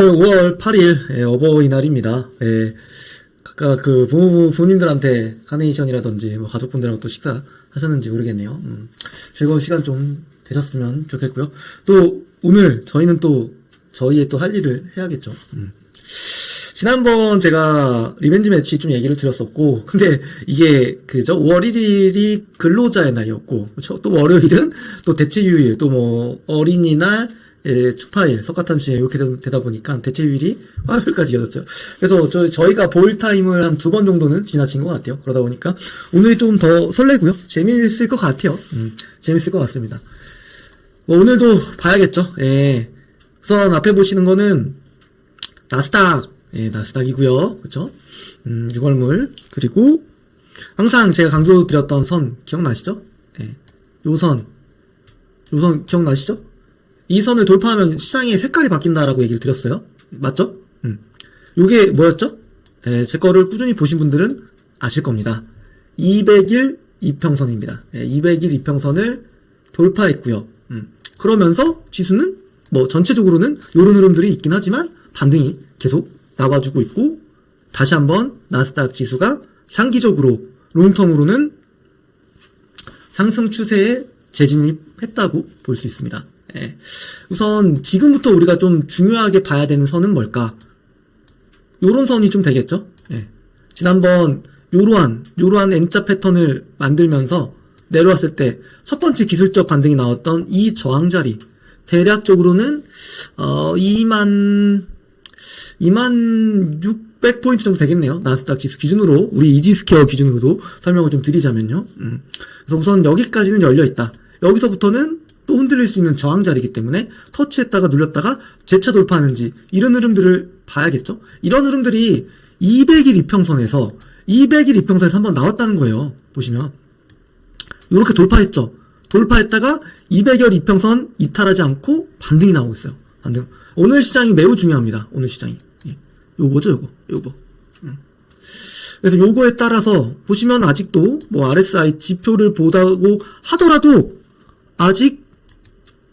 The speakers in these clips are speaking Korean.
5월 8일 어버이날입니다. 각각 그 부모님들한테 카네이션이라든지 뭐 가족분들하고 또 식사 하셨는지 모르겠네요. 즐거운 시간 좀 되셨으면 좋겠고요. 또 오늘 저희는 또 저희의 또 할 일을 해야겠죠. 지난번 제가 리벤지 매치 좀 얘기를 드렸었고, 근데 이게 그죠? 5월 1일이 근로자의 날이었고, 그렇죠? 또 월요일은 또 대체휴일, 또 뭐 어린이날, 축파일, 석가탄신 이렇게 되다 보니까 대체휴일이 화요일까지 이어졌어요. 그래서 저희가 볼 타임을 한 2번 정도는 지나친 것 같아요. 그러다 보니까 오늘이 좀 더 설레고요. 재미있을 것 같아요. 재밌을 것 같습니다. 뭐 오늘도 봐야겠죠. 우선 앞에 보시는 거는 나스닥, 나스닥이고요. 그쵸? 6월물. 그리고 항상 제가 강조드렸던 선 기억나시죠? 요 선 기억나시죠? 이 선을 돌파하면 시장의 색깔이 바뀐다라고 얘기를 드렸어요. 맞죠? 요게 뭐였죠? 제 거를 꾸준히 보신 분들은 아실 겁니다. 200일 이평선입니다. 200일 이평선을 돌파했고요. 그러면서 지수는 뭐 전체적으로는 요런 흐름들이 있긴 하지만 반등이 계속 나와주고 있고, 다시 한번 나스닥 지수가 장기적으로 롱텀으로는 상승 추세에 재진입했다고 볼 수 있습니다. 우선 지금부터 우리가 좀 중요하게 봐야 되는 선은 뭘까? 요런 선이 좀 되겠죠? 지난번 요러한 N자 패턴을 만들면서 내려왔을 때 첫 번째 기술적 반등이 나왔던 이 저항자리, 대략적으로는 2600포인트 정도 되겠네요. 나스닥 지수 기준으로, 우리 이지스퀘어 기준으로도 설명을 좀 드리자면요. 그래서 우선 여기까지는 열려있다. 여기서부터는 또 흔들릴 수 있는 저항자리이기 때문에 터치했다가 눌렸다가 재차 돌파하는지 이런 흐름들을 봐야겠죠. 이런 흐름들이 200일 이평선에서 한번 나왔다는 거예요. 보시면 이렇게 돌파했죠. 돌파했다가 200일 이평선 이탈하지 않고 반등이 나오고 있어요. 반등. 오늘 시장이 매우 중요합니다. 오늘 시장이 요거죠. 요거. 그래서 요거에 따라서 보시면 아직도 뭐 RSI 지표를 보다고 하더라도 아직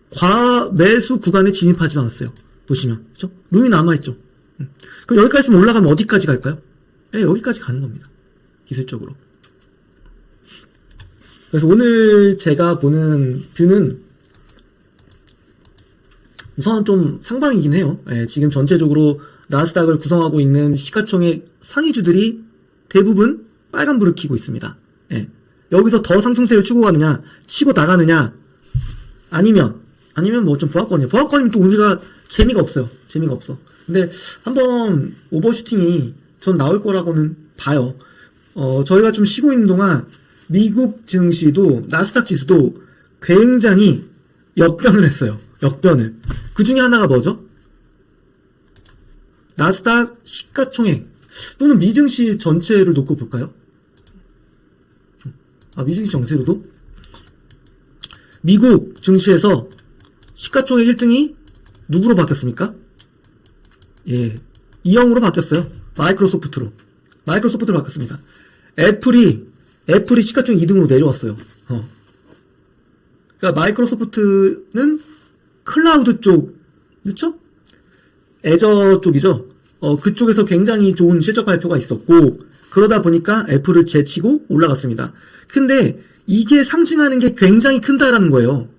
과매수 구간에 진입하지 않았어요. 보시면, 그죠? 룸이 남아있죠? 그럼 여기까지 좀 올라가면 어디까지 갈까요? 여기까지 가는 겁니다. 기술적으로. 그래서 오늘 제가 보는 뷰는 우선 좀 상방이긴 해요. 지금 전체적으로 나스닥을 구성하고 있는 시가총액 상위주들이 대부분 빨간불을 켜고 있습니다. 여기서 더 상승세를 추고 가느냐, 치고 나가느냐, 아니면 뭐 좀 보합권이면 또 우리가 재미가 없어요. 근데 한번 오버슈팅이 전 나올 거라고는 봐요. 저희가 좀 쉬고 있는 동안 미국 증시도 나스닥 지수도 굉장히 역변을 했어요. 그 중에 하나가 뭐죠? 나스닥 시가총액 또는 미증시 전체를 놓고 볼까요? 미증시 전체로도 미국 증시에서 시가총액 1등이 누구로 바뀌었습니까? 이형으로 바뀌었어요. 마이크로소프트로 바뀌었습니다. 애플이 시가총액 2등으로 내려왔어요. 그러니까 마이크로소프트는 클라우드 쪽, 그렇죠? 애저 쪽이죠. 그쪽에서 굉장히 좋은 실적 발표가 있었고, 그러다 보니까 애플을 제치고 올라갔습니다. 근데 이게 상징하는 게 굉장히 크다라는 거예요.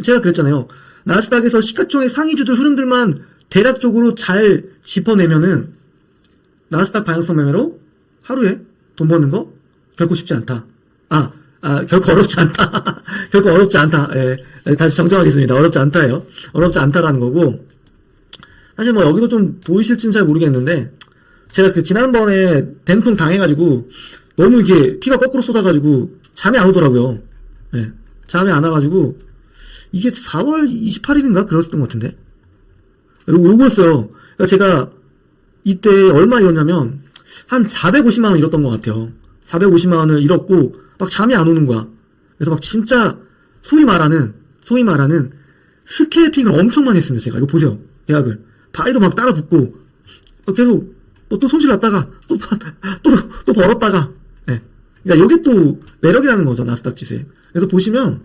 제가 그랬잖아요. 나스닥에서 시가총액 상위주들 흐름들만 대략적으로 잘 짚어내면은 나스닥 방향성 매매로 하루에 돈 버는 거 결코 쉽지 않다. 결코 어렵지 않다. 결코 어렵지 않다. 다시 정정하겠습니다. 어렵지 않다예요. 어렵지 않다라는 거고, 사실 뭐 여기도 좀 보이실지는 잘 모르겠는데, 제가 그 지난번에 된통 당해가지고 너무 이게 피가 거꾸로 쏟아가지고 잠이 안 오더라고요. 잠이 안 와가지고 이게 4월 28일인가 그랬던 것 같은데, 요거였어요. 그러니까 제가 이때 얼마 잃었냐면 한 450만원 잃었던 것 같아요. 450만원을 잃었고 막 잠이 안 오는 거야. 그래서 막 진짜 소위 말하는 스캘핑을 엄청 많이 했습니다. 제가 이거 보세요. 계약을 바위로 막 따라 붙고 계속 또 손실 났다가 또 벌었다가. 그러니까 이게 또 매력이라는 거죠, 나스닥 지수에. 그래서 보시면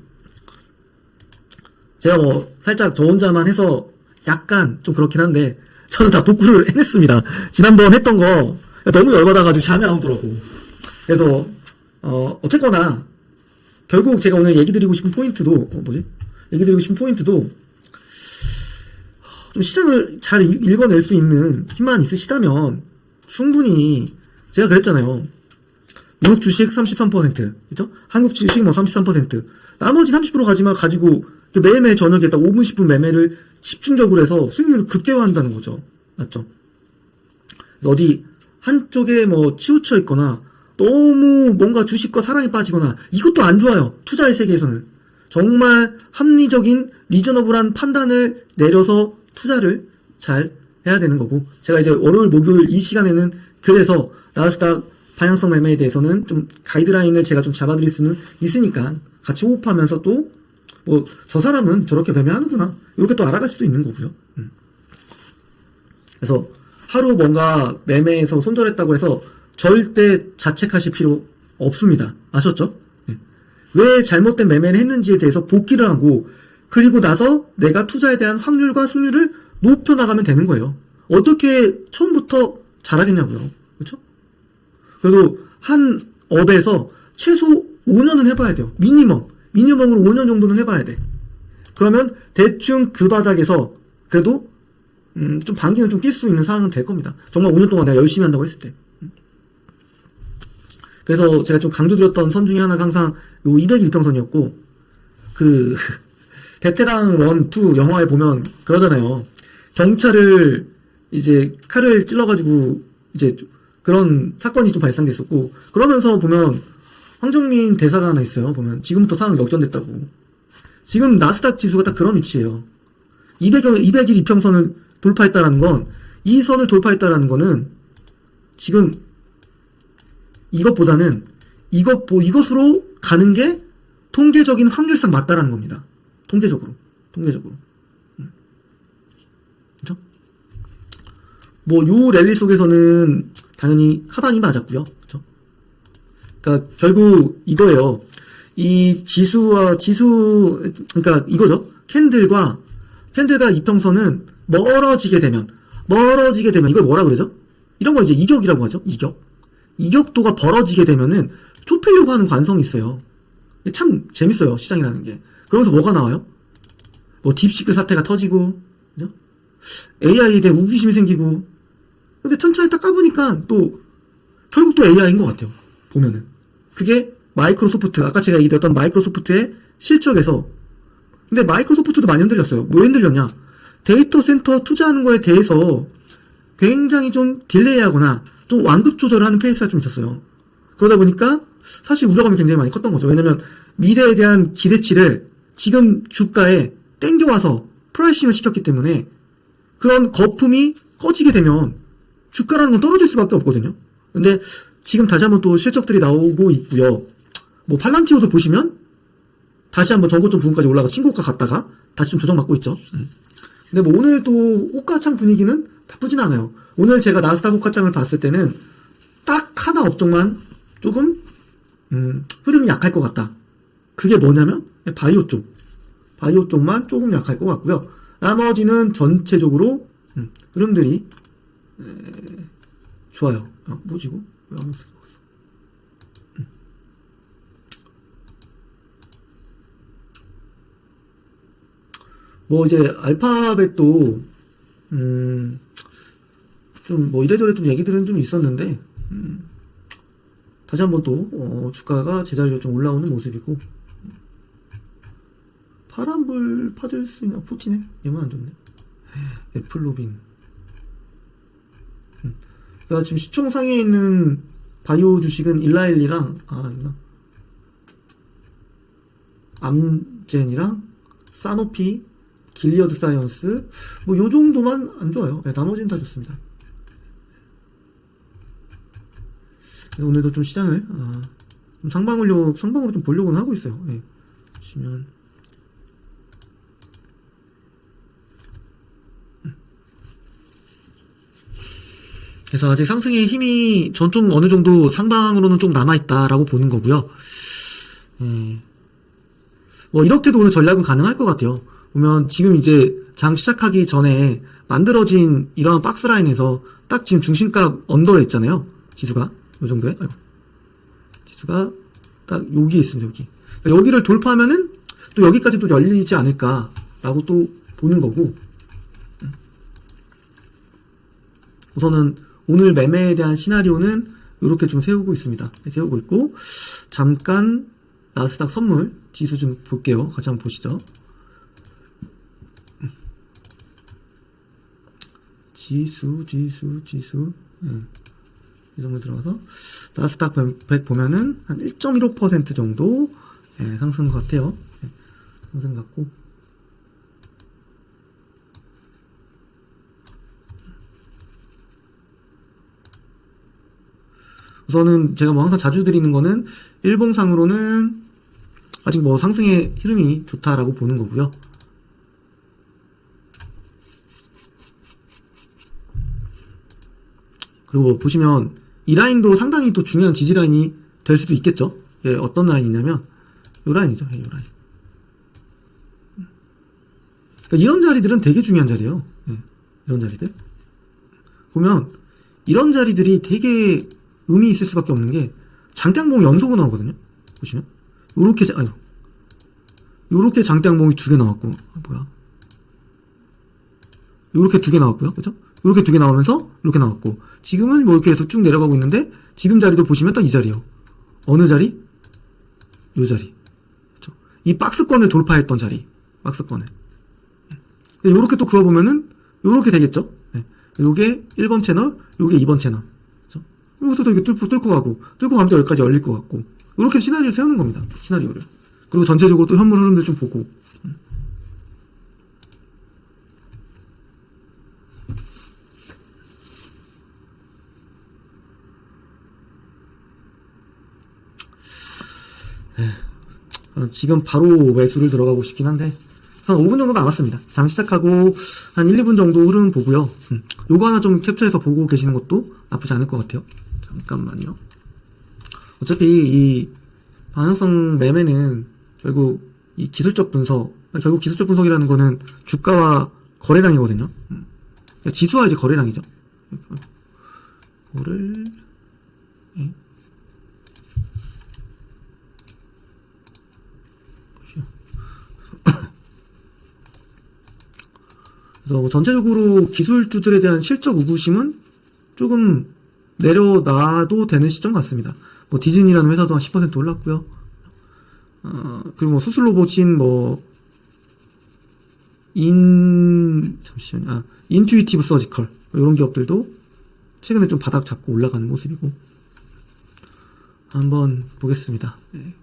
제가 뭐 살짝 저 혼자만 해서 약간 좀 그렇긴 한데 저는 다 복구를 해냈습니다. 지난번 했던 거 너무 열받아가지고 잠이 안 오더라고. 그래서 어쨌거나 결국 제가 오늘 얘기 드리고 싶은 포인트도 좀 시장을 잘 읽어낼 수 있는 힘만 있으시다면 충분히 제가 그랬잖아요. 미국 주식 33%, 그죠? 한국 주식 뭐 33%, 나머지 30% 가지고 매일매일 저녁에 딱 5분, 10분 매매를 집중적으로 해서 수익률을 극대화한다는 거죠. 맞죠? 어디 한쪽에 뭐 치우쳐 있거나 너무 뭔가 주식과 사랑에 빠지거나 이것도 안 좋아요. 투자의 세계에서는. 정말 합리적인 리저너블한 판단을 내려서 투자를 잘 해야 되는 거고, 제가 이제 월요일, 목요일 이 시간에는 그래서 나스닥 방향성 매매에 대해서는 좀 가이드라인을 제가 좀 잡아드릴 수는 있으니까 같이 호흡하면서 또 뭐 저 사람은 저렇게 매매하는구나 이렇게 또 알아갈 수도 있는 거고요. 그래서 하루 뭔가 매매에서 손절했다고 해서 절대 자책하실 필요 없습니다. 아셨죠? 왜 잘못된 매매를 했는지에 대해서 복기를 하고 그리고 나서 내가 투자에 대한 확률과 승률을 높여나가면 되는 거예요. 어떻게 처음부터 잘하겠냐고요. 그렇죠? 그래도 한 업에서 최소 5년은 해봐야 돼요. 미니멈으로 5년 정도는 해봐야 돼. 그러면 대충 그 바닥에서 그래도 좀 반기는 좀 뛸 수 있는 상황은 될 겁니다. 정말 5년 동안 내가 열심히 한다고 했을 때. 그래서 제가 좀 강조드렸던 선 중에 하나가 항상 요 200일평선이었고, 베테랑 1, 2 영화에 보면 그러잖아요. 경찰을 이제 칼을 찔러가지고 이제 그런 사건이 좀 발생됐었고, 그러면서 보면 황정민 대사가 하나 있어요. 보면 지금부터 상황 역전됐다고. 지금 나스닥 지수가 딱 그런 위치예요. 200일 이평선을 돌파했다라는 건, 이 선을 돌파했다라는 거는 지금 이것보다는 이것으로 가는 게 통계적인 확률상 맞다라는 겁니다. 통계적으로. 그죠? 뭐, 요 랠리 속에서는 당연히 하단이 맞았고요. 그죠? 그러니까 결국 이거예요. 이 그러니까 이거죠. 캔들과 이평선은 멀어지게 되면 이걸 뭐라 그러죠? 이런 걸 이제 이격이라고 하죠. 이격도가 벌어지게 되면은 좁히려고 하는 관성이 있어요. 참 재밌어요. 시장이라는 게. 그러면서 뭐가 나와요? 뭐 딥시크 사태가 터지고, 그죠? AI에 대한 우기심이 생기고. 근데 천천히 딱 까보니까 또 결국 또 AI인 것 같아요. 보면은. 그게 마이크로소프트, 아까 제가 얘기했던 마이크로소프트의 실적에서. 근데 마이크로소프트도 많이 흔들렸어요. 왜 흔들렸냐? 데이터 센터 투자하는 거에 대해서 굉장히 좀 딜레이하거나 좀 완급 조절을 하는 페이스가 좀 있었어요. 그러다 보니까 사실 우려감이 굉장히 많이 컸던 거죠. 왜냐면 미래에 대한 기대치를 지금 주가에 땡겨와서 프라이싱을 시켰기 때문에 그런 거품이 꺼지게 되면 주가라는 건 떨어질 수밖에 없거든요. 근데 지금 다시 한번 또 실적들이 나오고 있고요. 뭐 팔란티오도 보시면 다시 한번 전고점 부근까지 올라가 신고가 갔다가 다시 좀 조정받고 있죠. 근데 뭐 오늘 또 호가창 분위기는 나쁘진 않아요. 오늘 제가 나스닥 호가창을 봤을 때는 딱 하나 업종만 조금 흐름이 약할 것 같다. 그게 뭐냐면 바이오 쪽만 조금 약할 것 같고요. 나머지는 전체적으로 흐름들이 좋아요. 뭐지 이거? 왜 안 했어? 뭐 이제 알파벳도 좀 뭐 이래저래 좀 얘기들은 좀 있었는데 다시 한번 또 주가가 제자리로 좀 올라오는 모습이고, 파란불 파줄 수 있는 포티네? 얘만 안 좋네. 애플로빈. 그러니까 지금 시총 상위에 있는 바이오 주식은 일라일리랑 암젠이랑 사노피, 길리어드 사이언스, 뭐 요 정도만 안 좋아요. 네, 나머지는 다 좋습니다. 그래서 오늘도 좀 시장을 좀 상방으로 좀 보려고는 하고 있어요. 네. 보시면 그래서 아직 상승의 힘이 전 좀 어느 정도 상방으로는 좀 남아있다라고 보는 거고요. 뭐 이렇게도 오늘 전략은 가능할 것 같아요. 보면 지금 이제 장 시작하기 전에 만들어진 이러한 박스 라인에서 딱 지금 중심값 언더에 있잖아요. 지수가 이 정도에. 아이고. 지수가 딱 여기에 있습니다. 여기. 그러니까 여기를 돌파하면은 또 여기까지 또 열리지 않을까라고 또 보는 거고. 우선은 오늘 매매에 대한 시나리오는 이렇게 좀 세우고 있습니다. 세우고 있고, 잠깐 나스닥 선물 지수 좀 볼게요. 같이 한번 보시죠. 지수. 이 정도 들어가서 나스닥 100 보면은 한 1.15% 정도 상승 같아요. 상승 같고. 우선은 제가 뭐 항상 자주 드리는 거는 일봉상으로는 아직 뭐 상승의 흐름이 좋다라고 보는 거고요. 그리고 보시면 이 라인도 상당히 또 중요한 지지 라인이 될 수도 있겠죠. 예, 어떤 라인이냐면 이 라인이죠. 이 라인. 그러니까 이런 자리들은 되게 중요한 자리예요. 예, 이런 자리들 보면 이런 자리들이 되게 의미 있을 수밖에 없는 게 장대양봉이 연속으로 나오거든요. 보시면 요렇게 장대양봉이 2개 나왔고, 뭐야? 요렇게 2개 나왔고요. 그죠? 요렇게 2개 나오면서 이렇게 나왔고, 지금은 뭐 이렇게 해서 쭉 내려가고 있는데, 지금 자리도 보시면 딱 이 자리요. 어느 자리? 요 자리. 그죠? 이 박스권을 돌파했던 자리. 박스권을. 요렇게 또 그어보면은 요렇게 되겠죠? 네. 요게 1번 채널, 요게 2번 채널. 여기서도 이렇게 뚫고 가고, 뚫고 가면 또 여기까지 열릴 것 같고, 이렇게 시나리오를 세우는 겁니다. 시나리오를. 그리고 전체적으로 또 현물 흐름들 좀 보고. 지금 바로 매수를 들어가고 싶긴 한데, 한 5분 정도 남았습니다. 장 시작하고 한 1, 2분 정도 흐름 보고요. 요거 하나 좀 캡처해서 보고 계시는 것도 나쁘지 않을 것 같아요. 잠깐만요. 어차피 이 방향성 매매는 결국 이 기술적 분석, 결국 기술적 분석이라는 거는 주가와 거래량이거든요. 그러니까 지수와 이제 거래량이죠. 이거를 그래서 뭐 전체적으로 기술주들에 대한 실적 의구심은 조금 내려놔도 되는 시점 같습니다. 뭐 디즈니라는 회사도 한 10% 올랐고요. 그리고 뭐 수술로봇인 인투이티브 서지컬 이런 기업들도 최근에 좀 바닥 잡고 올라가는 모습이고. 한번 보겠습니다. 네.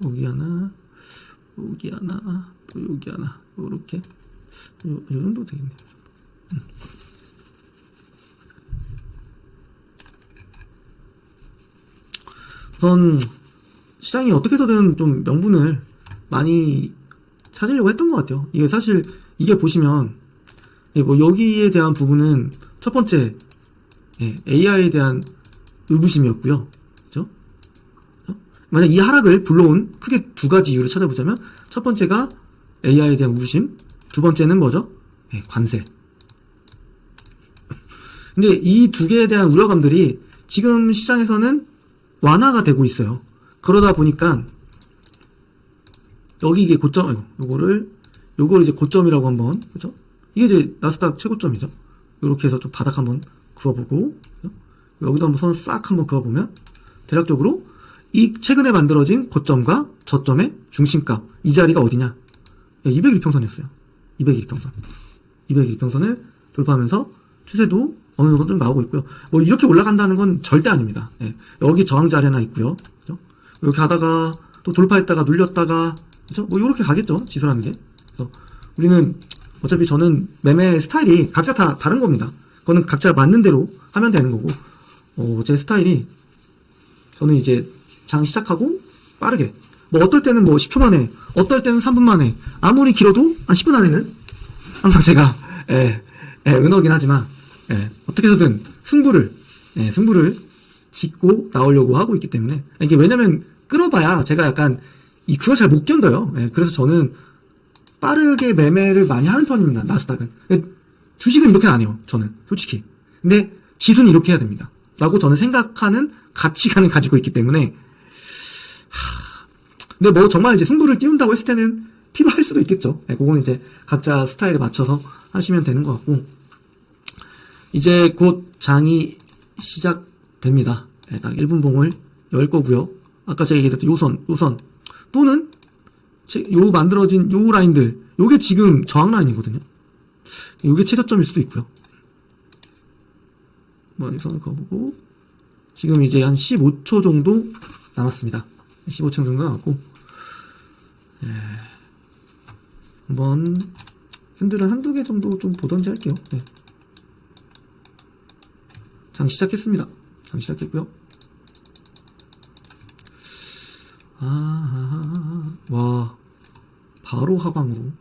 여기 하나, 또 여기 하나, 요렇게 요 정도 되겠네요. 우선 시장이 어떻게 해서든 좀 명분을 많이 찾으려고 했던 것 같아요. 이게 사실 이게 보시면 뭐 여기에 대한 부분은 첫 번째 AI에 대한 의구심이었고요. 그죠? 만약 이 하락을 불러온 크게 두 가지 이유를 찾아보자면 첫 번째가 AI에 대한 의구심, 두 번째는 뭐죠? 관세. 근데 이 두 개에 대한 우려감들이 지금 시장에서는 완화가 되고 있어요. 그러다 보니까 여기 이게 고점, 요걸 이제 고점이라고 한번, 그죠? 이게 이제 나스닥 최고점이죠. 이렇게 해서 좀 바닥 한번 그어보고, 그죠? 여기도 한번 선 싹 한번 그어보면 대략적으로 이 최근에 만들어진 고점과 저점의 중심값, 이 자리가 어디냐? 201평선이었어요. 201평선. 201평선을 돌파하면서 추세도 어느 정도 좀 나오고 있고요. 뭐 이렇게 올라간다는 건 절대 아닙니다. 여기 저항 자리 하나 있고요. 그죠? 이렇게 하다가 또 돌파했다가 눌렸다가, 그죠? 뭐 이렇게 가겠죠. 지수라는 게. 그래서 우리는 어차피 저는 매매 스타일이 각자 다 다른 겁니다. 그거는 각자 맞는 대로 하면 되는 거고, 제 스타일이 저는 이제 장 시작하고 빠르게, 뭐 어떨 때는 뭐 10초 만에, 어떨 때는 3분 만에, 아무리 길어도 한 10분 안에는 항상 제가 은어긴 하지만 어떻게 해서든 승부를 짓고 나오려고 하고 있기 때문에, 이게 왜냐면 끌어봐야 제가 약간 그걸 잘 못 견뎌요. 예, 그래서 저는 빠르게 매매를 많이 하는 편입니다. 나스닥은. 주식은 이렇게는 안 해요. 저는 솔직히. 근데 지수는 이렇게 해야 됩니다. 라고 저는 생각하는 가치관을 가지고 있기 때문에 근데 뭐 정말 이제 승부를 띄운다고 했을 때는 필요할 수도 있겠죠. 예, 그건 이제 각자 스타일에 맞춰서 하시면 되는 것 같고 이제 곧 장이 시작됩니다. 예, 딱 1분 봉을 열 거고요. 아까 제가 얘기했던 요선 또는 요 만들어진 요 라인들 요게 지금 저항 라인이거든요. 요게 최저점일 수도 있고요. 한번 이 선을 그어보고 지금 이제 한 15초 정도 남았습니다. 15초 정도 남았고 예. 한번 캔들은 한두 개 정도 좀 보던지 할게요. 네. 장 시작했습니다. 장 시작했고요. 와 바로 하방으로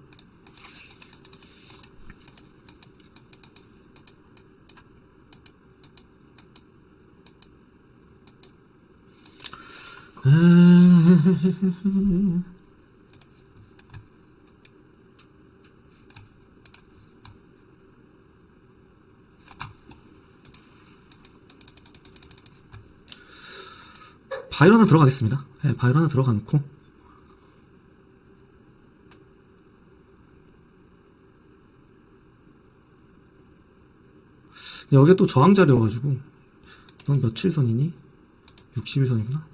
바이로 하나 들어가겠습니다. 네, 바이로 하나 들어가 놓고 여기에 또 저항 자리여가지고 이건 며칠 선이니? 60일 선이구나.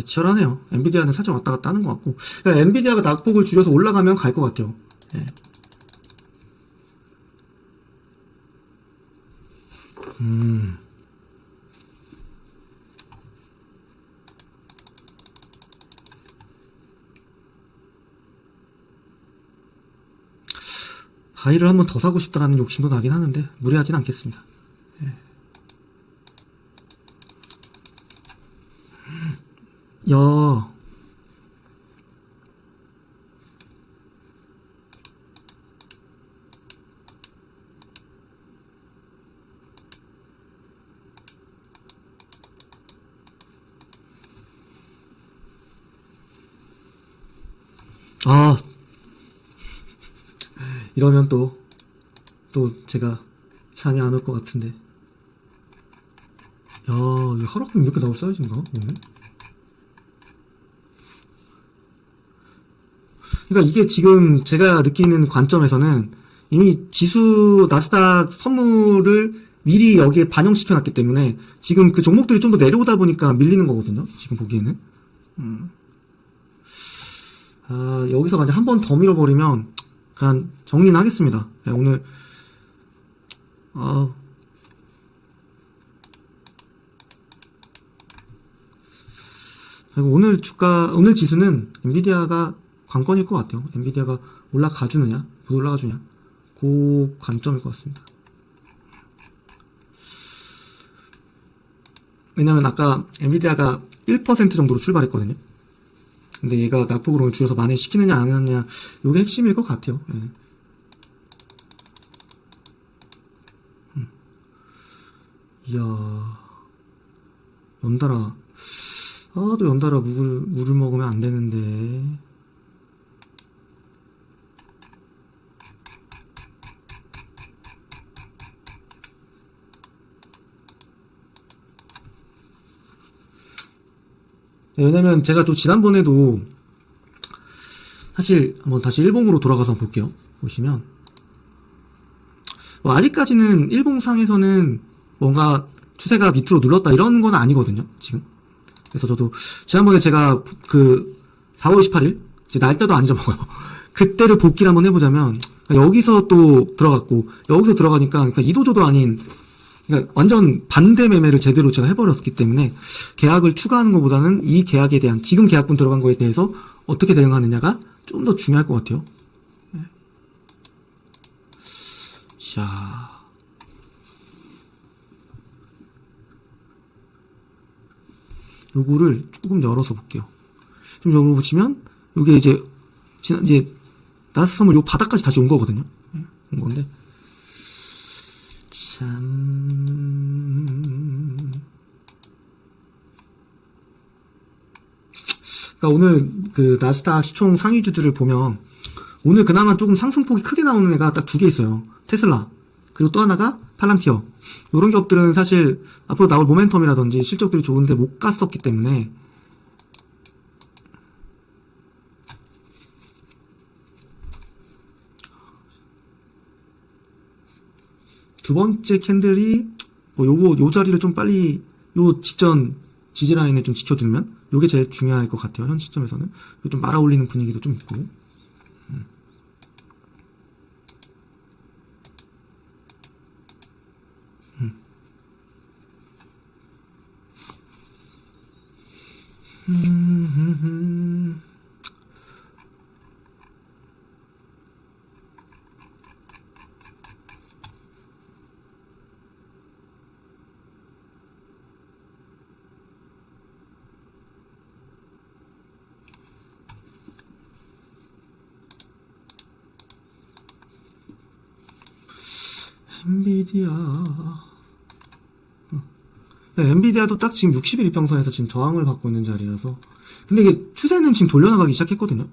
치열하네요. 엔비디아는 살짝 왔다 갔다 하는 것 같고 그러니까 엔비디아가 낙폭을 줄여서 올라가면 갈 것 같아요. 네. 바이를 한번 더 사고 싶다라는 욕심도 나긴 하는데 무리하진 않겠습니다. 예. 야 이러면 또 제가 잠이 안 올 것 같은데. 야, 이 하락금 이렇게 나올 사이즈인가? 그러니까 이게 지금 제가 느끼는 관점에서는 이미 지수 나스닥 선물을 미리 여기에 반영시켜 놨기 때문에 지금 그 종목들이 좀 더 내려오다 보니까 밀리는 거거든요. 지금 보기에는. 여기서 만약 한 번 더 밀어버리면 그냥 정리는 하겠습니다. 네, 오늘 그리고 오늘 지수는 엔비디아가 관건일 것 같아요. 엔비디아가 올라가주느냐, 못 올라가주냐, 그 관점일 것 같습니다. 왜냐면 아까 엔비디아가 1% 정도로 출발했거든요. 근데 얘가 낙폭으로 줄여서 만회시키느냐 안 하느냐 요게 핵심일 것 같아요. 네. 이야 연달아 또 연달아 물을 먹으면 안 되는데 왜냐면 제가 또 지난번에도 사실 한번 다시 일봉으로 돌아가서 볼게요. 보시면 아직까지는 일봉상에서는 뭔가 추세가 밑으로 눌렀다 이런 건 아니거든요. 지금 그래서 저도 지난번에 제가 그 4월 28일 제 날짜도 안 잊어먹어요. 그때를 복기를 한번 해보자면 여기서 또 들어갔고 여기서 들어가니까 그러니까 이도저도 아닌 그러니까 완전 반대 매매를 제대로 제가 해버렸기 때문에 계약을 추가하는 것보다는 이 계약에 대한 지금 계약분 들어간 거에 대해서 어떻게 대응하느냐가 좀 더 중요할 것 같아요. 자, 요거를 조금 열어서 볼게요. 좀 열어보시면 요게 이제 나스 선물 요 바닥까지 다시 온 거거든요. 온 건데 참 그러니까 오늘 그 나스닥 시총 상위주들을 보면 오늘 그나마 조금 상승폭이 크게 나오는 애가 딱 두 개 있어요. 테슬라. 그리고 또 하나가 팔란티어. 이런 기업들은 사실 앞으로 나올 모멘텀이라든지 실적들이 좋은데 못 갔었기 때문에 두 번째 캔들이 요 자리를 좀 빨리 요 직전 지지라인을 좀 지켜주면 요게 제일 중요할 것 같아요. 현 시점에서는 좀 말아 올리는 분위기도 좀 있고. 엔비디아. 네, 엔비디아도 딱 지금 60일 이평선에서 지금 저항을 받고 있는 자리라서. 근데 이게 추세는 지금 돌려나가기 시작했거든요.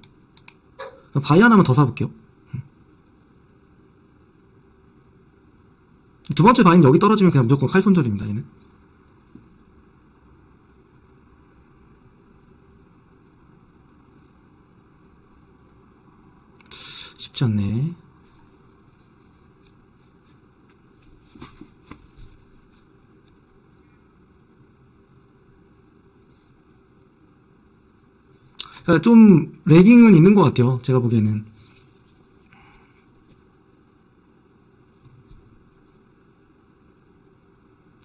바이 하나만 더 사볼게요. 두 번째 바이는 여기 떨어지면 그냥 무조건 칼 손절입니다, 얘는. 쉽지 않네. 좀 레깅은 있는 것 같아요. 제가 보기에는.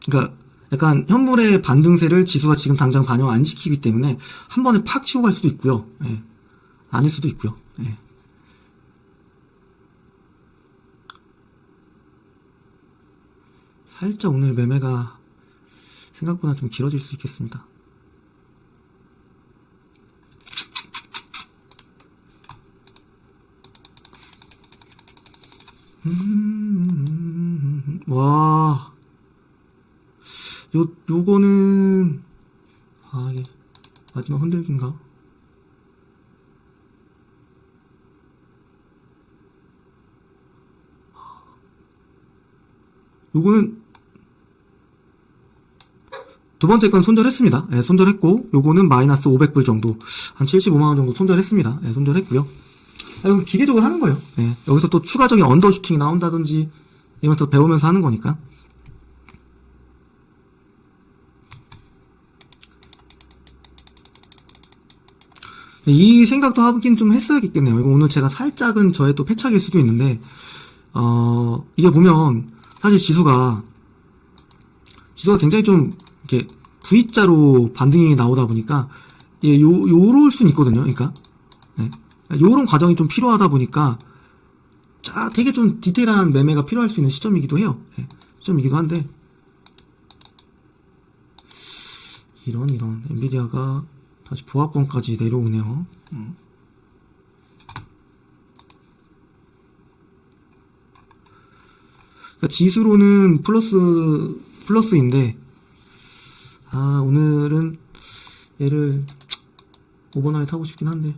그러니까 약간 현물의 반등세를 지수가 지금 당장 반영 안 시키기 때문에 한 번에 팍 치고 갈 수도 있고요. 예. 아닐 수도 있고요. 예. 살짝 오늘 매매가 생각보다 좀 길어질 수 있겠습니다. 와, 요거는, 이게, 마지막 흔들기인가? 요거는, 두 번째 건 손절했습니다. 예, 손절했고, 요거는 마이너스 500불 정도, 한 75만원 정도 손절했습니다. 예, 손절했고요. 이건 기계적으로 하는 거예요. 예, 여기서 또 추가적인 언더슈팅이 나온다든지, 이런 것도 배우면서 하는 거니까. 이 생각도 하긴 좀 했어야겠네요. 이거 오늘 제가 살짝은 저의 또 패착일 수도 있는데, 이게 보면, 사실 지수가 굉장히 좀, 이렇게, V자로 반등이 나오다 보니까, 예, 요럴 순 있거든요. 그러니까, 예, 요런 과정이 좀 필요하다 보니까, 되게 좀 디테일한 매매가 필요할 수 있는 시점이기도 해요. 예, 시점이기도 한데, 이런, 엔비디아가 다시 보합권까지 내려오네요. 그러니까 지수로는 플러스인데, 오늘은 얘를 오버나잇 하고 싶긴 한데,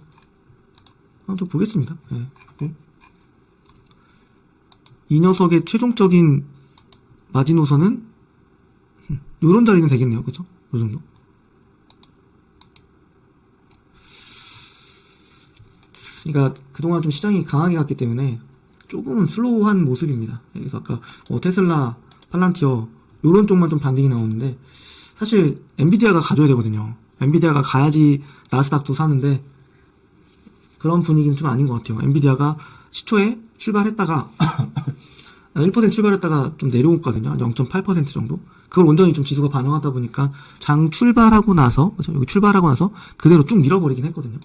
아무튼 보겠습니다. 예, 이 녀석의 최종적인 마지노선은 요런 자리는 되겠네요. 그죠? 요 정도. 그러니까 그동안 좀 시장이 강하게 갔기 때문에 조금은 슬로우한 모습입니다. 그래서 아까 테슬라, 팔란티어 요런 쪽만 좀 반등이 나오는데 사실 엔비디아가 가져야 되거든요. 엔비디아가 가야지 나스닥도 사는데 그런 분위기는 좀 아닌 것 같아요. 엔비디아가 시초에 출발했다가 1% 출발했다가 좀 내려왔거든요. 0.8% 정도. 그걸 온전히 좀 지수가 반영하다 보니까 장 출발하고 나서, 그죠? 여기 출발하고 나서 그대로 쭉 밀어버리긴 했거든요.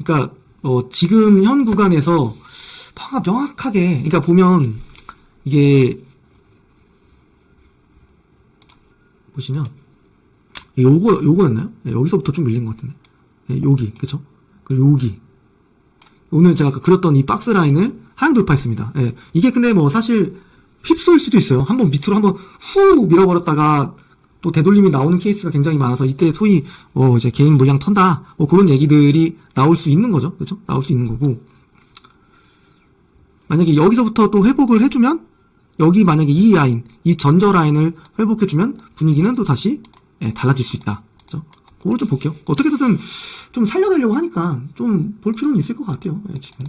그러니까 지금 현 구간에서 파가 명확하게, 그러니까 보면 이게 보시면 요거였나요? 네, 여기서부터 좀 밀린 것 같은데. 네, 여기, 그쵸? 그리고 여기. 오늘 제가 아까 그렸던 이 박스 라인을 하향 돌파했습니다. 네, 이게 근데 뭐 사실 휩쓸 수도 있어요. 한번 밑으로 한번 후 밀어버렸다가 또 되돌림이 나오는 케이스가 굉장히 많아서 이때 소위 이제 개인 물량 턴다 뭐 그런 얘기들이 나올 수 있는 거죠. 그쵸? 나올 수 있는 거고, 만약에 여기서부터 또 회복을 해주면, 여기 만약에 이 라인, 이 전저 라인을 회복해주면 분위기는 또 다시 달라질 수 있다. 그죠? 그걸 좀 볼게요. 어떻게든 좀 살려내려고 하니까 좀 볼 필요는 있을 것 같아요. 지금.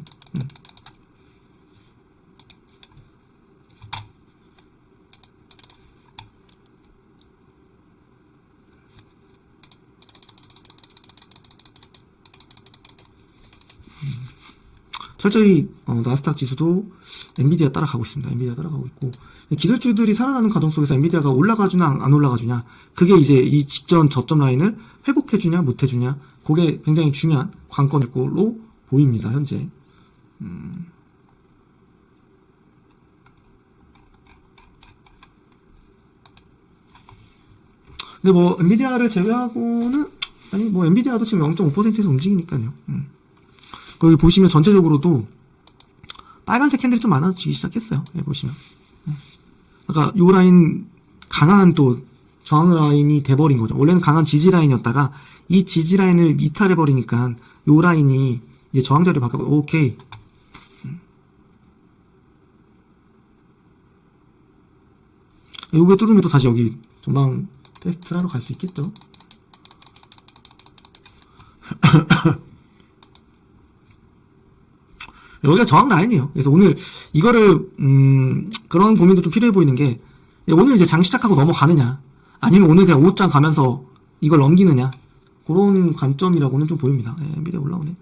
철저히 나스닥 지수도 엔비디아 따라가고 있습니다. 엔비디아 따라가고 있고, 기술주들이 살아나는 과정 속에서 엔비디아가 올라가주냐 안 올라가주냐, 그게 이제 이 직전 저점 라인을 회복해주냐 못해주냐, 그게 굉장히 중요한 관건일 걸로 보입니다. 현재. 근데 뭐 엔비디아를 제외하고는, 아니 뭐 엔비디아도 지금 0.5%에서 움직이니까요. 거기 보시면 전체적으로도 빨간색 캔들이 좀 많아지기 시작했어요. 보시면. 아까 요 라인 강한 또 저항 라인이 돼버린 거죠. 원래는 강한 지지 라인이었다가 이 지지 라인을 이탈해버리니까 요 라인이 이제 저항 자리를 바꿔. 오케이. 요게 뚫으면 또 다시 여기 전방 테스트를 하러 갈 수 있겠죠. 여기가 저항 라인이에요. 그래서 오늘 이거를 그런 고민도 좀 필요해 보이는 게, 오늘 이제 장 시작하고 넘어가느냐, 아니면 오늘 그냥 5장 가면서 이걸 넘기느냐, 그런 관점이라고는 좀 보입니다. 엔비디아 올라오네.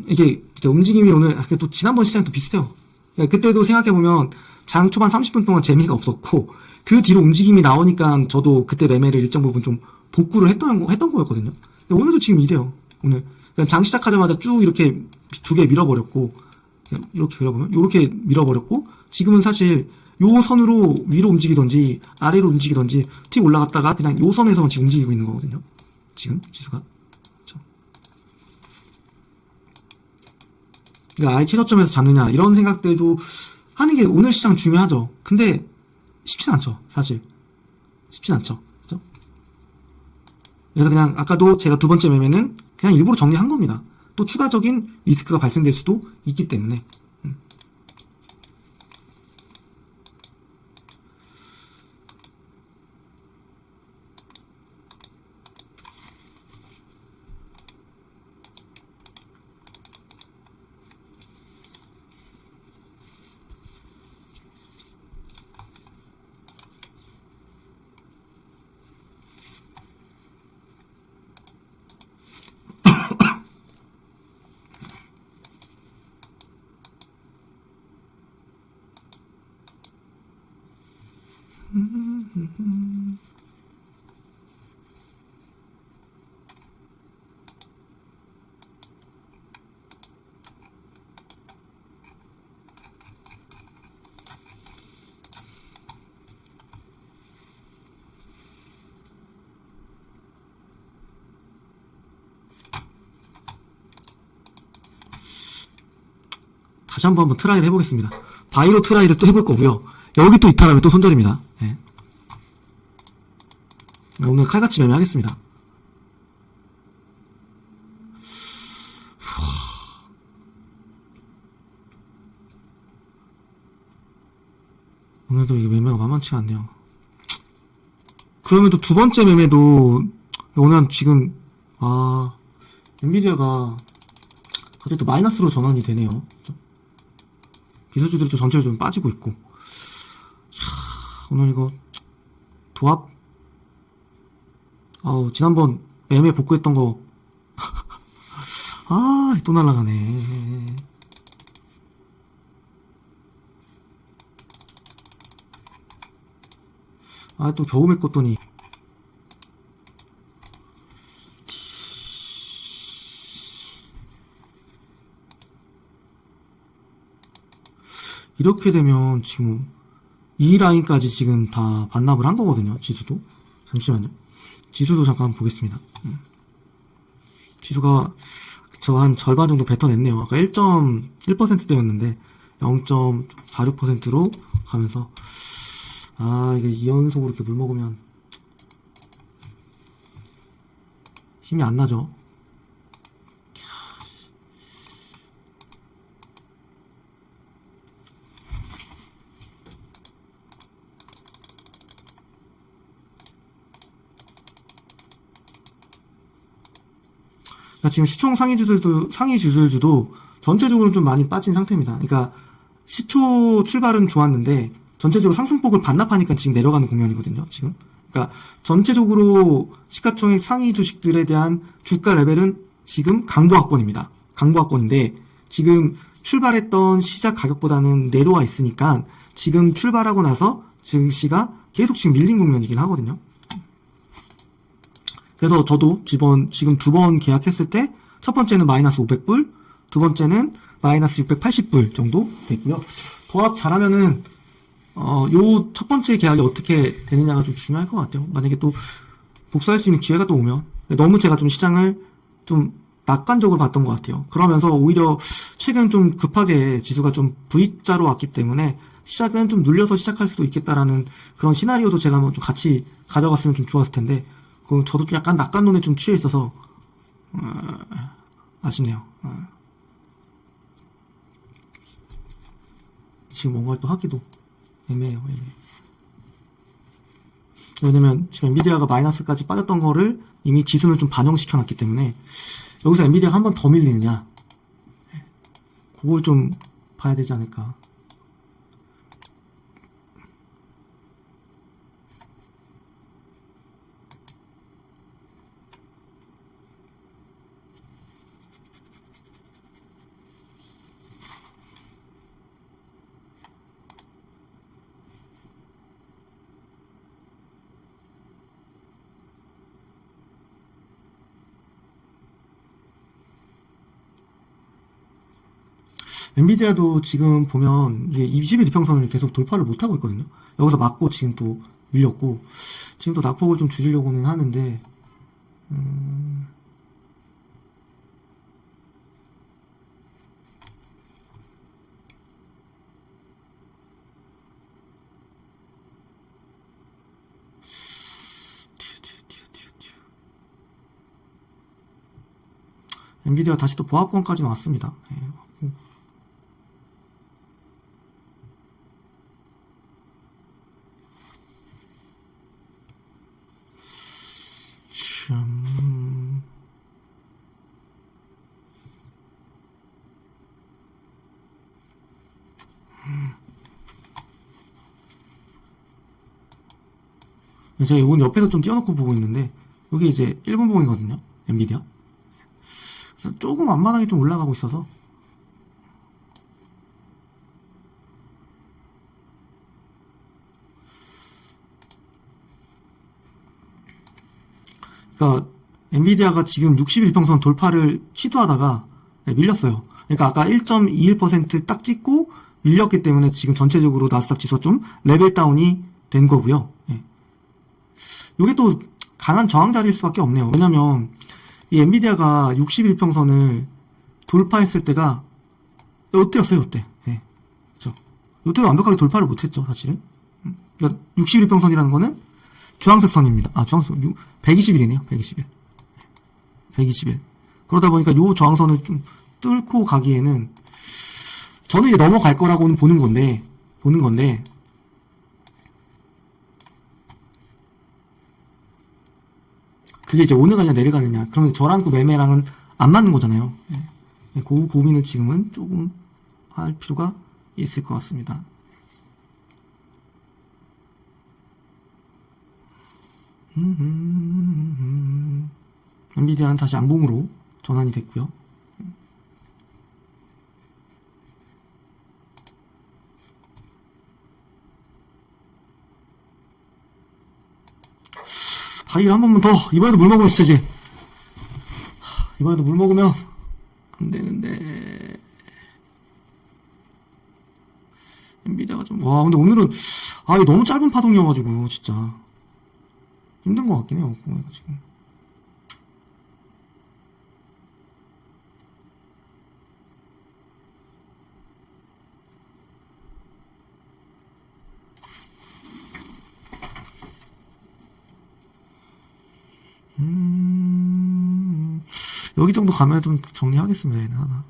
이게 움직임이 오늘 또 지난번 시장도 비슷해요. 그때도 생각해보면 장 초반 30분 동안 재미가 없었고, 그 뒤로 움직임이 나오니까 저도 그때 매매를 일정 부분 좀 복구를 했던 거였거든요. 오늘도 지금 이래요. 오늘 장 시작하자마자 쭉 이렇게 두 개 밀어버렸고, 이렇게 그려보면 이렇게 밀어버렸고, 지금은 사실 요 선으로 위로 움직이던지 아래로 움직이던지 튀 올라갔다가 그냥 요 선에서만 지금 움직이고 있는 거거든요. 지금 지수가. 그러니까 아예 최저점에서 잡느냐, 이런 생각들도 하는 게 오늘 시장 중요하죠. 근데 쉽진 않죠. 사실 쉽진 않죠. 그죠? 그래서 그냥 아까도 제가 두 번째 매매는 그냥 일부러 정리한 겁니다. 또 추가적인 리스크가 발생될 수도 있기 때문에. 다시 한번 트라이를 해보겠습니다. 바이로 트라이를 또 해볼 거고요. 여기 또 이탈하면 또 손절입니다. 네. 오늘 칼같이 매매하겠습니다. 오늘도 이게 매매가 만만치가 않네요. 그러면 또 두 번째 매매도 오늘 지금 엔비디아가 갑자기 또 마이너스로 전환이 되네요. 기술주들이 또 전체적으로 좀 빠지고 있고, 오늘 이거 도합 지난번 매매 복구했던 거 아, 또 날아가네. 아, 또 겨우 메꿨더니. 이렇게 되면 지금 이 라인까지 지금 다 반납을 한 거거든요. 지수도. 잠시만요. 지수도 잠깐 보겠습니다. 지수가 저 한 절반 정도 뱉어냈네요. 아까 1.1%대였는데 0.46%로 가면서 아, 이게 2연속으로 이렇게 물 먹으면 힘이 안 나죠. 그러니까 지금 시총 상위 주들주도 전체적으로 좀 많이 빠진 상태입니다. 그러니까 시초 출발은 좋았는데 전체적으로 상승폭을 반납하니까 지금 내려가는 국면이거든요. 지금. 그러니까 전체적으로 시가총액 상위 주식들에 대한 주가 레벨은 지금 강보합권입니다. 강보합권인데 지금 출발했던 시작 가격보다는 내려와 있으니까 지금 출발하고 나서 증시가 계속 지금 밀린 국면이긴 하거든요. 그래서 저도 지금 두 번 계약했을 때 첫 번째는 마이너스 500불, 두 번째는 마이너스 680불 정도 됐고요. 보합 잘하면은 요 첫 번째 계약이 어떻게 되느냐가 좀 중요할 것 같아요. 만약에 또 복사할 수 있는 기회가 또 오면 너무 제가 좀 시장을 좀 낙관적으로 봤던 것 같아요. 그러면서 오히려 최근 좀 급하게 지수가 좀 V자로 왔기 때문에 시작은 좀 눌려서 시작할 수도 있겠다라는 그런 시나리오도 제가 한번 좀 같이 가져갔으면 좀 좋았을 텐데 그럼 저도 좀 약간 낙관론에 좀 취해 있어서 아쉽네요. 지금 뭔가를 또 하기도 애매해요. 왜냐면 지금 엔비디아가 마이너스까지 빠졌던 거를 이미 지수는 좀 반영시켜 놨기 때문에 여기서 엔비디아가 한 번 더 밀리느냐 그걸 좀 봐야 되지 않을까. 엔비디아도 지금 보면 이게 20일 이평선을 계속 돌파를 못하고 있거든요. 여기서 맞고 지금 또 밀렸고 지금 또 낙폭을 좀 줄이려고는 하는데 엔비디아 다시 또 보합권까지 왔습니다. 참... 제가 이건 옆에서 좀 띄워놓고 보고 있는데 여기 이제 1분봉이거든요. 엔비디아. 조금 앞마당이 좀 올라가고 있어서 그러니까 엔비디아가 지금 61평선 돌파를 시도하다가 밀렸어요. 그러니까 아까 1.21%딱 찍고 밀렸기 때문에 지금 전체적으로 나스닥 지수가 좀 레벨 다운이 된 거고요. 이게 또 강한 저항 자리일 수밖에 없네요. 왜냐면 이 엔비디아가 61평선을 돌파했을 때가 이때였어요. 이때. 그렇죠. 이때 완벽하게 돌파를 못했죠. 사실은. 그러니까 61평선이라는 거는 주황색 선입니다. 주황색 120일이네요. 120일. 120일. 그러다 보니까 요 저항선을 좀 뚫고 가기에는 저는 이제 넘어갈 거라고는 보는 건데 그게 이제 오르가냐 내려가느냐. 그러면 저랑 그 매매랑은 안 맞는 거잖아요. 그 고민을 지금은 조금 할 필요가 있을 것 같습니다. 엔비디아는 다시 양봉으로 전환이 됐고요. 다이를 한 번만 더. 이번에도 물 먹으면 진짜 이제. 이번에도 물 먹으면 안 되는데. 엔비디아가 좀, 와, 근데 오늘은, 이거 너무 짧은 파동이어가지고, 진짜. 힘든 것 같긴 해요, 보니까 지금. 여기 정도 가면 좀 정리하겠습니다, 얘는 하나.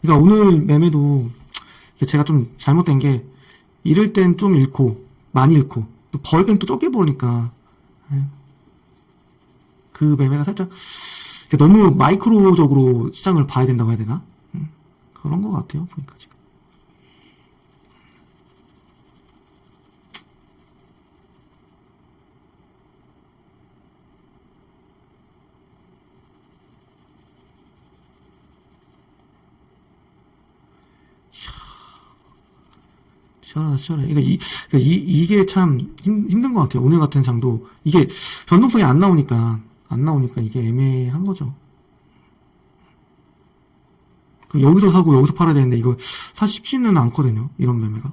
그러니까 오늘 매매도 제가 좀 잘못된 게, 잃을 땐 좀 잃고, 많이 잃고, 또 벌 땐 또 적게 버니까, 그 매매가 살짝, 너무 마이크로적으로 시장을 봐야 된다고 해야 되나? 그런 것 같아요, 보니까 지금. 시원하다. 이게 참 힘든 것 같아요. 오늘 같은 장도. 이게 변동성이 안 나오니까 이게 애매한 거죠. 여기서 사고 여기서 팔아야 되는데 이거 사실 쉽지는 않거든요. 이런 매매가.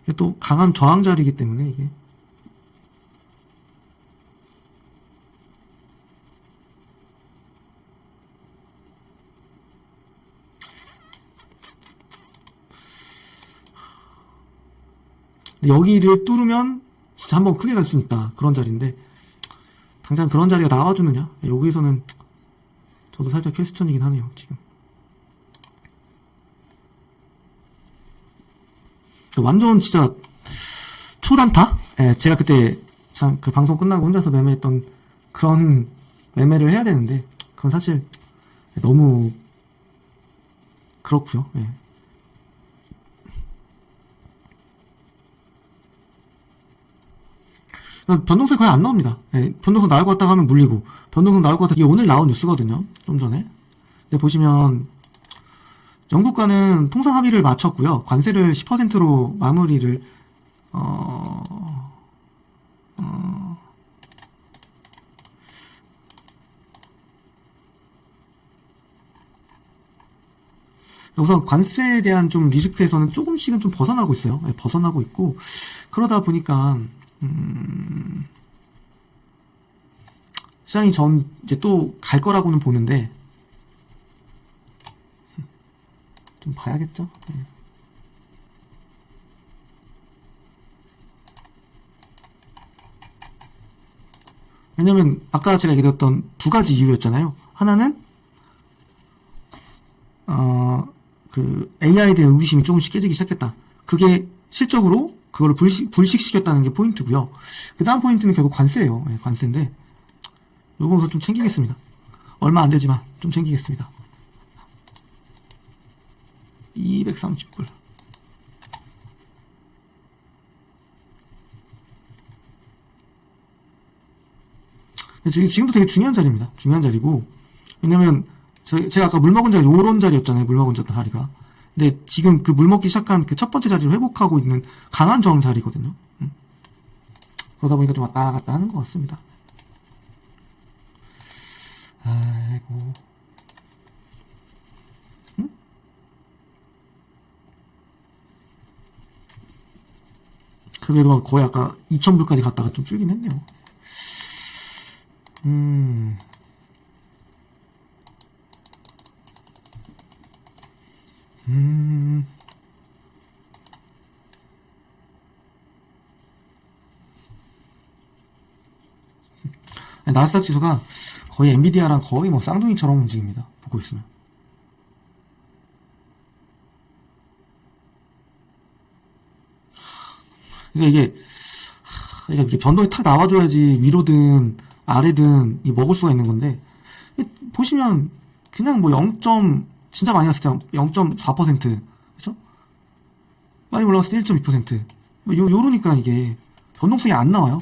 이게 또 강한 저항 자리이기 때문에 이게. 여기를 뚫으면 진짜 한번 크게 갈 수 있다. 그런 자리인데 당장 그런 자리가 나와주느냐? 여기서는 저도 살짝 퀘스천이긴 하네요. 지금 완전 진짜 초단타? 제가 그때 참 그 방송 끝나고 혼자서 매매했던 그런 매매를 해야 되는데 그건 사실 너무 그렇고요. 변동성이 거의 안 나옵니다. 변동성 나올 것 같다가 하면 물리고, 변동성 나올 것 같다. 이게 오늘 나온 뉴스거든요. 좀 전에. 근데 보시면, 영국과는 통상 합의를 마쳤고요. 관세를 10%로 마무리를, 우선 관세에 대한 좀 리스크에서는 조금씩은 좀 벗어나고 있어요. 벗어나고 있고, 그러다 보니까, 시장이 이제 또 갈 거라고는 보는데, 좀 봐야겠죠? 왜냐면, 아까 제가 얘기했던 두 가지 이유였잖아요. 하나는, AI에 대한 의구심이 조금씩 깨지기 시작했다. 그게 실적으로 그거를 불식시켰다는 게 포인트고요. 그 다음 포인트는 결국 관세예요. 관세인데 요거 좀 챙기겠습니다. 얼마 안 되지만 좀 챙기겠습니다. 230불. 지금도 되게 중요한 자리입니다. 중요한 자리고, 왜냐면 제가 아까 물 먹은 자리 요런 자리였잖아요. 물 먹은 자리가. 근데 지금 그 물 먹기 시작한 그 첫 번째 자리를 회복하고 있는 강한 저항 자리거든요. 그러다 보니까 좀 왔다 갔다 하는 것 같습니다. 아이고. 그래도 거의 아까 2,000불까지 갔다가 좀 줄긴 했네요. 나스닥 지수가 거의 엔비디아랑 거의 뭐 쌍둥이처럼 움직입니다. 보고 있으면. 그러니까 이게 변동이 탁 나와줘야지 위로든 아래든 먹을 수가 있는 건데, 보시면 그냥 뭐 0. 진짜 많이 갔을 때 0.4%, 그쵸? 많이 올라갔을 때 1.2%. 뭐 요러니까 이게 변동성이 안 나와요.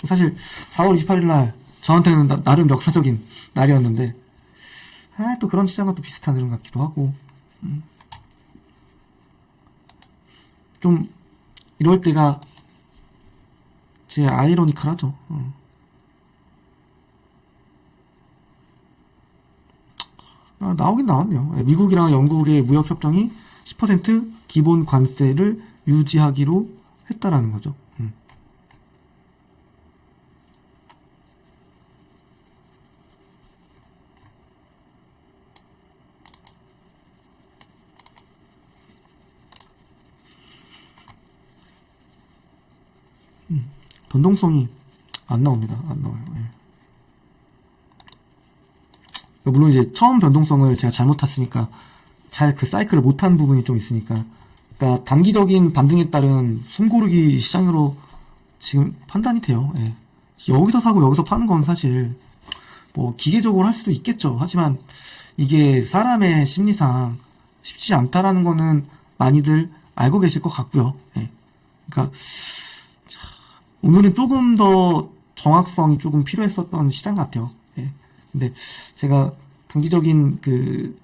사실 4월 28일날 저한테는 나름 역사적인 날이었는데, 또 그런 시장과 또 비슷한 흐름 같기도 하고. 좀 이럴 때가 제 아이러니컬하죠. 나오긴 나왔네요. 미국이랑 영국의 무역협정이 10% 기본 관세를 유지하기로 했다라는 거죠. 변동성이 안 나옵니다. 안 나와요. 물론 이제 처음 변동성을 제가 잘못 탔으니까 잘 그 사이클을 못한 부분이 좀 있으니까, 그러니까 단기적인 반등에 따른 숨고르기 시장으로 지금 판단이 돼요. 여기서 사고 여기서 파는 건 사실 뭐 기계적으로 할 수도 있겠죠. 하지만 이게 사람의 심리상 쉽지 않다라는 거는 많이들 알고 계실 것 같고요. 그러니까 오늘은 조금 더 정확성이 조금 필요했었던 시장 같아요. 근데 제가 단기적인 그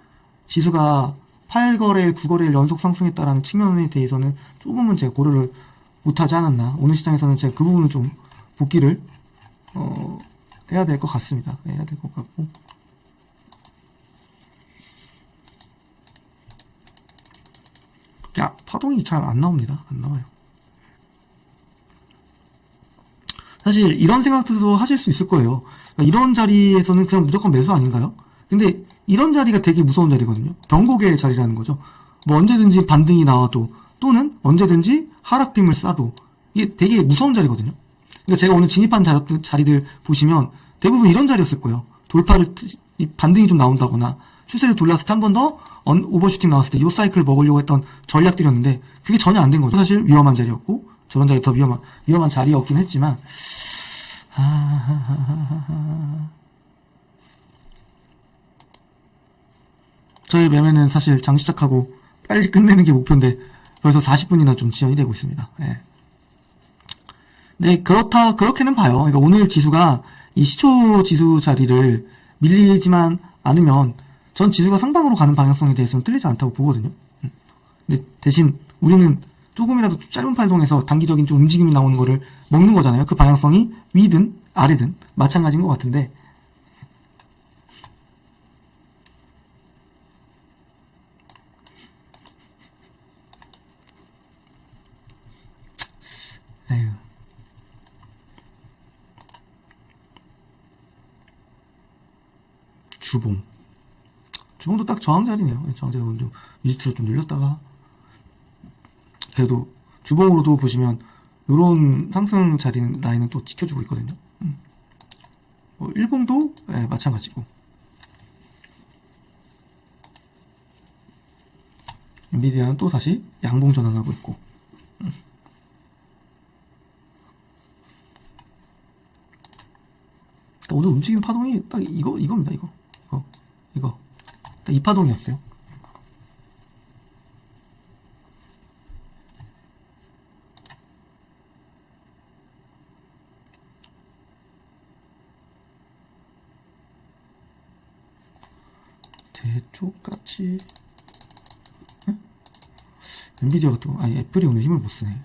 지수가 8거래일, 9거래일 연속 상승했다라는 측면에 대해서는 조금은 제가 고려를 못하지 않았나. 오늘 시장에서는 제가 그 부분을 좀 복귀를 해야 될 것 같습니다. 해야 될 것 같고. 파동이 잘 안 나옵니다. 안 나와요. 사실 이런 생각도 하실 수 있을 거예요. 이런 자리에서는 그냥 무조건 매수 아닌가요? 근데 이런 자리가 되게 무서운 자리거든요. 변곡의 자리라는 거죠. 뭐 언제든지 반등이 나와도, 또는 언제든지 하락빔을 쏴도 이게 되게 무서운 자리거든요. 그러니까 제가 오늘 진입한 자리들 보시면 대부분 이런 자리였을 거예요. 돌파를, 반등이 좀 나온다거나 추세를 돌렸을 때 한 번 더 오버슈팅 나왔을 때 이 사이클을 먹으려고 했던 전략들이었는데 그게 전혀 안 된 거죠. 사실 위험한 자리였고, 저런 자리 더 위험한 자리였긴 했지만, 저의 매매는 사실 장 시작하고 빨리 끝내는 게 목표인데 벌써 40분이나 좀 지연이 되고 있습니다. 네, 그렇게는 봐요. 그러니까 오늘 지수가 이 시초 지수 자리를 밀리지만 않으면 전 지수가 상방으로 가는 방향성에 대해서는 틀리지 않다고 보거든요. 근데 대신 우리는 조금이라도 짧은 팔동에서 단기적인 좀 움직임이 나오는 거를 먹는 거잖아요. 그 방향성이 위든 아래든 마찬가지인 것 같은데, 에휴. 주봉도 딱 저항 자리네요. 저항 자리는 좀 위주로 좀 늘렸다가, 그래도 주봉으로도 보시면 요런 상승 자리 라인은 또 지켜주고 있거든요. 일봉도 마찬가지고, 엔비디아는 또 다시 양봉 전환하고 있고. 그러니까 오늘 움직이는 파동이 딱 이겁니다. 이거 딱 이 파동이었어요. 대쪽같이. 엔비디아가 또, 애플이 오늘 힘을 못 쓰네.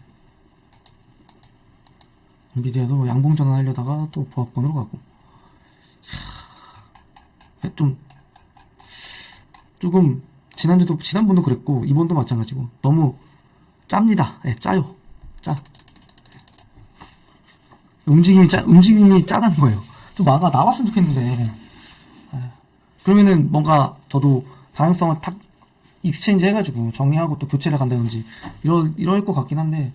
엔비디아도 양봉 전환하려다가 또 보합권으로 가고. 조금, 지난번도 그랬고, 이번도 마찬가지고, 너무 짭니다. 짜요. 짜. 움직임이 짜다는 거예요. 좀 나왔으면 좋겠는데. 그러면은 뭔가 저도 방향성을 탁 익스체인지 해가지고 정리하고 또 교체를 간다든지 이럴 것 같긴 한데,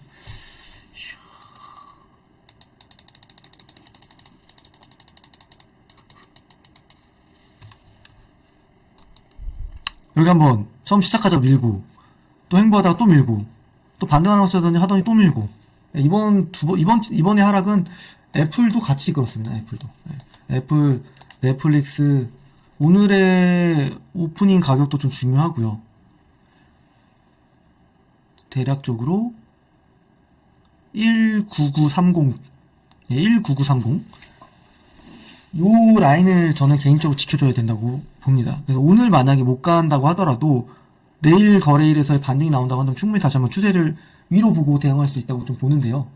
여기 한번 처음 시작하자 밀고, 또 횡보하다가 또 밀고, 또 반등하자더니 하더니 또 밀고. 이번의 하락은 애플도 같이 그렇습니다. 애플, 넷플릭스, 오늘의 오프닝 가격도 좀 중요하고요. 대략적으로 19930, 19930, 요 라인을 저는 개인적으로 지켜줘야 된다고 봅니다. 그래서 오늘 만약에 못 간다고 하더라도 내일 거래일에서의 반등이 나온다고 한다면 충분히 다시 한번 추세를 위로 보고 대응할 수 있다고 좀 보는데요.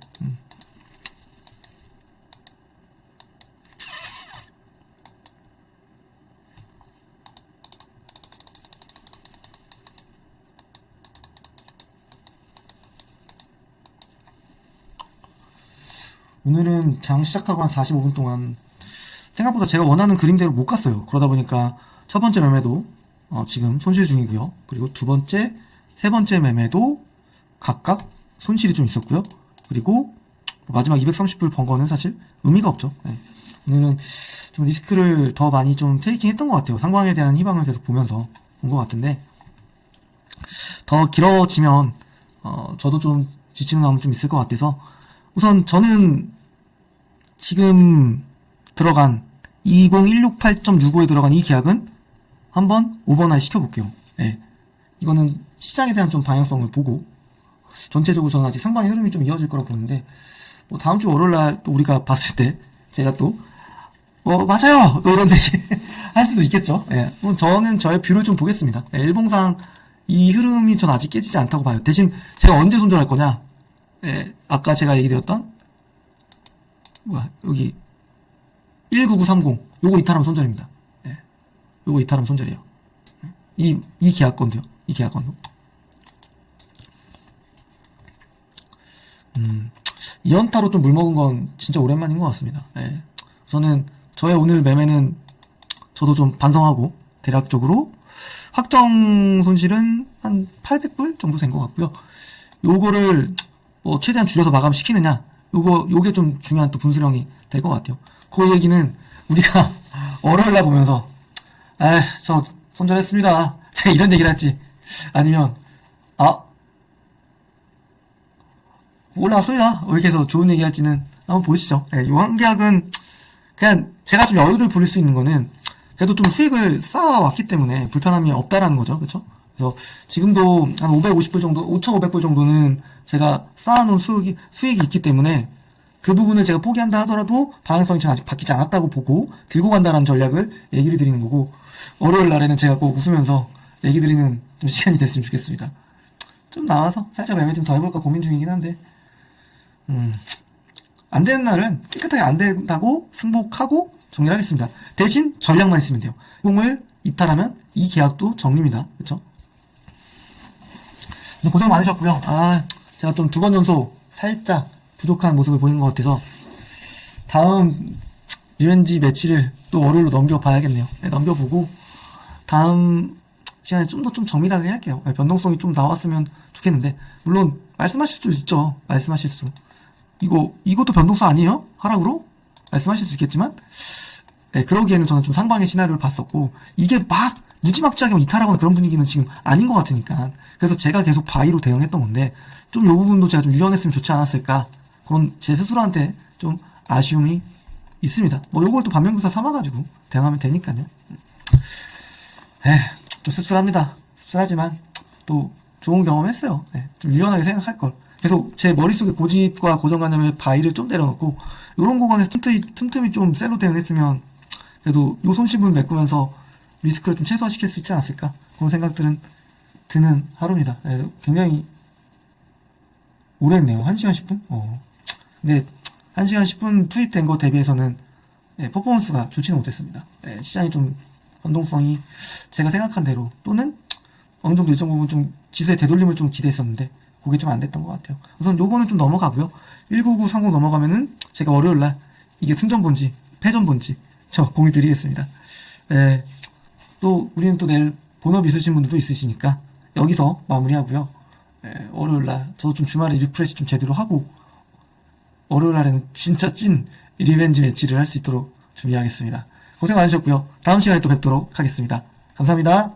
오늘은 장 시작하고 한 45분 동안 생각보다 제가 원하는 그림대로 못 갔어요. 그러다 보니까 첫 번째 매매도 지금 손실 중이고요. 그리고 두 번째, 세 번째 매매도 각각 손실이 좀 있었고요. 그리고 마지막 230불 번 거는 사실 의미가 없죠. 네. 오늘은 좀 리스크를 더 많이 좀 테이킹 했던 것 같아요. 상방에 대한 희망을 계속 보면서 본 것 같은데, 더 길어지면 저도 좀 지치는 마음은 좀 있을 것 같아서, 우선 저는 지금 들어간 20168.65에 들어간 이 계약은 한번 오버나잇 시켜볼게요. 예. 이거는 시장에 대한 좀 방향성을 보고, 전체적으로 저는 아직 상방의 흐름이 좀 이어질 거라고 보는데, 뭐 다음 주 월요일날 또 우리가 봤을 때 제가 또 맞아요! 또 이런 얘기 할 수도 있겠죠. 예. 저는 저의 뷰를 좀 보겠습니다. 예, 일봉상 이 흐름이 전 아직 깨지지 않다고 봐요. 대신 제가 언제 손절할 거냐? 예, 아까 제가 얘기드렸던 여기 19930 요거 이탈하면 손절입니다. 예, 요거 이탈하면 손절이에요. 이 계약건도요. 이 계약건도. 이 연타로 좀 물먹은 건 진짜 오랜만인 것 같습니다. 예. 저는 저의 오늘 매매는 저도 좀 반성하고 대략적으로 확정 손실은 한 800불 정도 된 것 같고요. 요거를 최대한 줄여서 마감시키느냐, 요게 좀 중요한 또 분수령이 될 것 같아요. 그 얘기는 우리가 월요일날 보면서 저 손절했습니다, 제가 이런 얘기를 할지, 아니면 올라왔습니다 이렇게 해서 좋은 얘기 할지는 한번 보시죠. 예, 요 한 계약은 그냥 제가 좀 여유를 부릴 수 있는 거는 그래도 좀 수익을 쌓아왔기 때문에 불편함이 없다라는 거죠. 그렇죠? 그래서 지금도 한 550불 정도, 5,500불 정도는 제가 쌓아놓은 수익이 있기 때문에 그 부분을 제가 포기한다 하더라도 방향성이 전 아직 바뀌지 않았다고 보고 들고 간다라는 전략을 얘기를 드리는 거고, 월요일 날에는 제가 꼭 웃으면서 얘기 드리는 좀 시간이 됐으면 좋겠습니다. 좀 나와서 살짝 매매 좀 더 해볼까 고민 중이긴 한데, 안 되는 날은 깨끗하게 안 된다고 승복하고 정리를 하겠습니다. 대신 전략만 있으면 돼요. 공을 이탈하면 이 계약도 정리입니다. 그쵸? 고생 많으셨고요. 제가 좀 두 번 연속 살짝 부족한 모습을 보이는 것 같아서 다음 리벤지 매치를 또 월요일로 넘겨봐야겠네요. 네, 넘겨보고 다음 시간에 좀 더 좀 정밀하게 할게요. 네, 변동성이 좀 나왔으면 좋겠는데, 물론 말씀하실 수 있죠. 말씀하실 수. 이것도 변동성 아니에요? 하락으로? 말씀하실 수 있겠지만, 네, 그러기에는 저는 좀 상방의 시나리오를 봤었고, 이게 막 무지막지하게 이탈하거나 그런 분위기는 지금 아닌 것 같으니까, 그래서 제가 계속 바이로 대응했던 건데, 좀 요 부분도 제가 좀 유연했으면 좋지 않았을까, 그런 제 스스로한테 좀 아쉬움이 있습니다. 요걸 또 반면교사 삼아가지고 대응하면 되니까요. 좀 씁쓸합니다. 씁쓸하지만 또 좋은 경험 했어요. 좀 유연하게 생각할 걸. 계속 제 머릿속에 고집과 고정관념에 바위를 좀 때려놓고, 요런 구간에서 틈틈이 좀 셀로 대응했으면 그래도 요 손실분 메꾸면서 리스크를 좀 최소화시킬 수 있지 않았을까, 그런 생각들은 드는 하루입니다. 굉장히 오래 했네요. 1시간 10분? 근데 1시간 10분 투입된 거 대비해서는 퍼포먼스가 좋지는 못했습니다. 시장이 좀 변동성이 제가 생각한 대로, 또는 어느 정도 일정 부분 좀 지수의 되돌림을 좀 기대했었는데 그게 좀 안 됐던 것 같아요. 우선 요거는 좀 넘어가고요. 19930 넘어가면은 제가 월요일날 이게 승전본지 패전본지 저 공유 드리겠습니다. 또 우리는 또 내일 본업 있으신 분들도 있으시니까 여기서 마무리하고요. 월요일날 저도 좀 주말에 리프레시 좀 제대로 하고 월요일날에는 진짜 찐 리벤지 매치를 할 수 있도록 준비하겠습니다. 고생 많으셨고요. 다음 시간에 또 뵙도록 하겠습니다. 감사합니다.